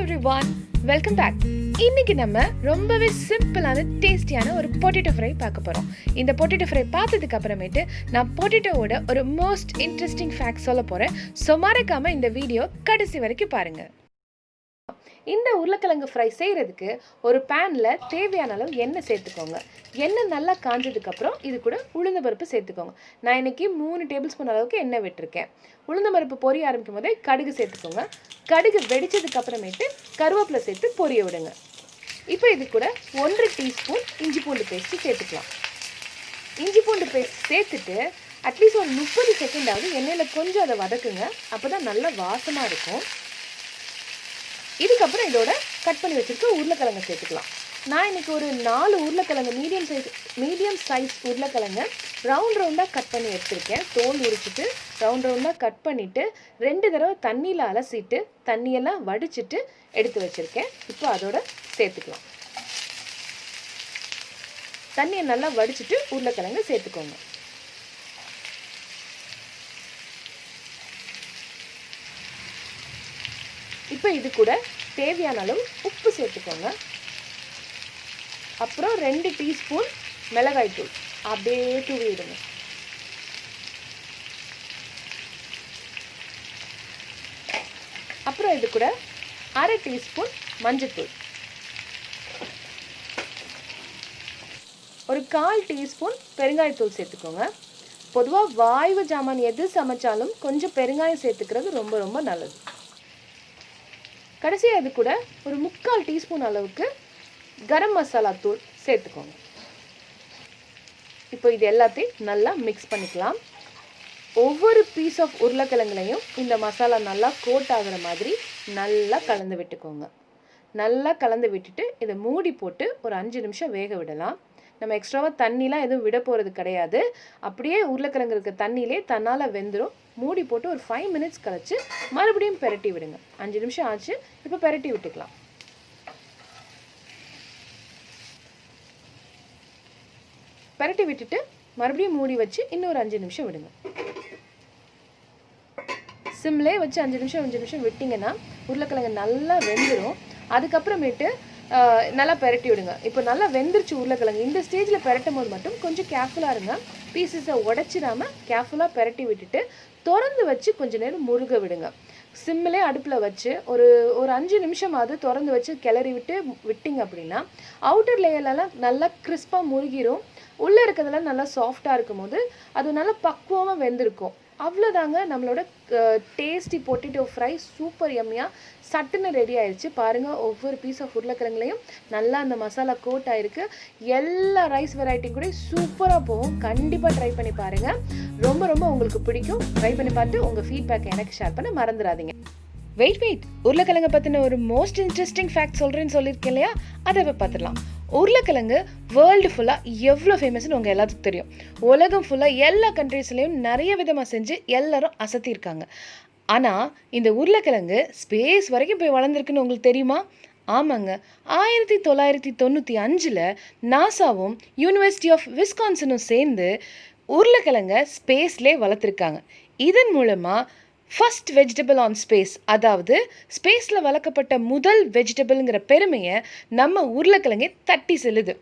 everyone, welcome back. இன்னைக்கு நம்ம ரொம்பவே சிம்பிளான டேஸ்டியான ஒரு பொட்டேட்டோ ஃப்ரை பார்க்க போறோம். இந்த பொட்டேட்டோ ஃப்ரை பார்த்ததுக்கு அப்புறமேட்டு நான் பொட்டேட்டோவோட ஒரு மோஸ்ட் இன்ட்ரெஸ்டிங் ஃபேக்ட் சொல்ல போறேன். ஸோ மறக்காம இந்த வீடியோ கடைசி வரைக்கும் பாருங்க. இந்த உருளைக்கிழங்கு ஃப்ரை செய்கிறதுக்கு ஒரு பேனில் தேவையான அளவு எண்ணெய் சேர்த்துக்கோங்க. எண்ணெய் நல்லா காஞ்சதுக்கப்புறம் இது கூட உளுந்தம்பருப்பு சேர்த்துக்கோங்க. நான் இன்றைக்கி 3 டேபிள் ஸ்பூன் அளவுக்கு எண்ணெய் விட்டுருக்கேன். உளுந்தம்பருப்பு பொரிய ஆரம்பிக்கும் போதே கடுகு சேர்த்துக்கோங்க. கடுகு வெடித்ததுக்கப்புறமேட்டு கருவேப்பிலை சேர்த்து பொரிய விடுங்க. இப்போ இது கூட 1 டீஸ்பூன் இஞ்சி பூண்டு பேஸ்ட்டு சேர்த்துக்கலாம். இஞ்சி பூண்டு பேஸ்ட் சேர்த்துட்டு அட்லீஸ்ட் ஒரு 30 செகண்டாவது எண்ணெயில் கொஞ்சம் அதை வதக்குங்க. அப்போ தான் நல்லா வாசமாக இருக்கும். இதுக்கப்புறம் இதோட கட் பண்ணி வச்சுருக்க உருளைக்கிழங்கு சேர்த்துக்கலாம். நான் இன்றைக்கி ஒரு 4 உருளைக்கிழங்கு மீடியம் சைஸ் உருளைக்கிழங்கு ரவுண்டாக கட் பண்ணி எடுத்துருக்கேன். தோல் உரிச்சிட்டு ரவுண்டாக கட் பண்ணிவிட்டு 2 தடவை தண்ணியில் அலசிட்டு தண்ணியெல்லாம் வடிச்சிட்டு எடுத்து வச்சுருக்கேன். இப்போ அதோட சேர்த்துக்கலாம். தண்ணியை நல்லா வடிச்சிட்டு உருளைக்கிழங்கு சேர்த்துக்கோங்க. இப்போ இது கூட தேவையான அளவு உப்பு சேர்த்துக்கோங்க. அப்புறம் 2 டீஸ்பூன் மிளகாய் தூள் அப்படியே தூவி விடுங்க. அப்புறம் இது கூட 1/2 டீஸ்பூன் மஞ்சள்தூள், ஒரு 1/4 டீஸ்பூன் பெருங்காயத்தூள் சேர்த்துக்கோங்க. பொதுவாக வாய்வு ஜாமான் எது சமைச்சாலும் கொஞ்சம் பெருங்காயம் சேர்த்துக்கிறது ரொம்ப ரொம்ப நல்லது. கடைசியாக இது கூட ஒரு 3/4 டீஸ்பூன் அளவுக்கு கரம் மசாலா தூள் சேர்த்துக்கோங்க. இப்போ இது எல்லாத்தையும் நல்லா மிக்ஸ் பண்ணிக்கலாம். ஒவ்வொரு பீஸ் ஆஃப் உருளைக்கிழங்குலையும் இந்த மசாலா நல்லா கோட் ஆகிற மாதிரி நல்லா கலந்து விட்டுக்கோங்க. நல்லா கலந்து விட்டுட்டு இதை மூடி போட்டு ஒரு 5 நிமிஷம் வேக விடலாம். நம்ம எக்ஸ்ட்ராவாக தண்ணிலாம் எதுவும் விட போகிறது கிடையாது. அப்படியே உருளைக்கிழங்கு இருக்க தண்ணியிலே தன்னால் வெந்துடும். மூடி போட்டு ஒரு 5 மினிட்ஸ் கழிச்சு மறுபடியும் பெரட்டி விடுங்க. 5 நிமிஷம் ஆச்சு. இப்போ பெரட்டி விட்டுக்கலாம். பெரட்டி விட்டுட்டு மறுபடியும் மூடி வச்சு இன்னொரு 5 நிமிஷம் விடுங்க. சிம்லே வச்சு 5 நிமிஷம் விட்டிங்கன்னா உருளைக்கிழங்கு நல்லா வெந்துடும். அதுக்கப்புறமேட்டு நல்லா பெரட்டி விடுங்க. இப்போ நல்லா வெந்துருச்சு உருளைக்கிழங்கு. இந்த ஸ்டேஜில் பெரட்டும் போது மட்டும் கொஞ்சம் கேர்ஃபுல்லாக இருங்க. பீசஸை உடைச்சிடாமல் கேர்ஃபுல்லாக பெரட்டி விட்டுட்டு திறந்து வச்சு கொஞ்சம் நேரம் முருக விடுங்க. சிம்மிலே அடுப்பில் வச்சு ஒரு 5 நிமிஷமாவது திறந்து வச்சு கிளறி விட்டிங்க அப்படின்னா அவுட்டர் லேயர்லலாம் நல்லா கிறிஸ்பாக முருகிரும். உள்ளே இருக்கிறதெல்லாம் நல்லா சாஃப்டாக இருக்கும் போது அது நல்லா பக்குவமாக வெந்திருக்கும். அவ்வளோதாங்க, நம்மளோட டேஸ்டி பொட்டேட்டோ ஃப்ரை சூப்பர் யம்மியாக சட்டுன்னு ரெடி ஆயிடுச்சு. பாருங்கள், ஒவ்வொரு பீஸ் ஆஃப் உருளைக்கிழங்குலையும் நல்லா அந்த மசாலா கோட் ஆகிருக்கு. எல்லா ரைஸ் வெரைட்டி கூட சூப்பராக போகும். கண்டிப்பாக ட்ரை பண்ணி பாருங்கள். ரொம்ப ரொம்ப உங்களுக்கு பிடிக்கும். ட்ரை பண்ணி பார்த்து உங்கள் ஃபீட்பேக்கை எனக்கு ஷேர் பண்ண மறந்துடாதீங்க. வெயிட் உருளைக்கிழங்கை பற்றின ஒரு மோஸ்ட் இன்ட்ரெஸ்டிங் ஃபேக்ட் சொல்கிறேன்னு சொல்லியிருக்கேன் இல்லையா? அதை இப்போ பார்த்துடலாம். உருளைக்கிழங்கு வேர்ல்டு ஃபுல்லாக எவ்வளோ ஃபேமஸ்ன்னு உங்கள் எல்லாத்துக்கும் தெரியும். உலகம் ஃபுல்லாக எல்லா கண்ட்ரீஸ்லேயும் நிறைய விதமாக செஞ்சு எல்லாரும் அசத்தியிருக்காங்க. ஆனால் இந்த உருளைக்கிழங்கு ஸ்பேஸ் வரைக்கும் போய் வளர்ந்துருக்குன்னு உங்களுக்கு தெரியுமா? ஆமாங்க, 1995 நாசாவும் யூனிவர்சிட்டி ஆஃப் விஸ்கான்சனும் சேர்ந்து உருளைக்கிழங்கை ஸ்பேஸ்லேயே வளர்த்துருக்காங்க. இதன் மூலமாக ஃபர்ஸ்ட் வெஜிடபிள் ஆன் ஸ்பேஸ், அதாவது ஸ்பேஸில் வளர்க்கப்பட்ட முதல் வெஜிடபிள்ங்கிற பெருமையை நம்ம உருளைக்கிழங்கை தட்டி செல்லுது.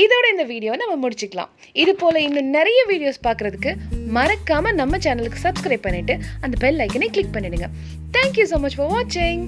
இதோட இந்த வீடியோவை நம்ம முடிச்சுக்கலாம். இது போல் இன்னும் நிறைய வீடியோஸ் பார்க்குறதுக்கு மறக்காமல் நம்ம சேனலுக்கு சப்ஸ்கிரைப் பண்ணிவிட்டு அந்த பெல் ஐக்கனை கிளிக் பண்ணிடுங்க. தேங்க்யூ ஸோ மச் ஃபார் வாட்சிங்.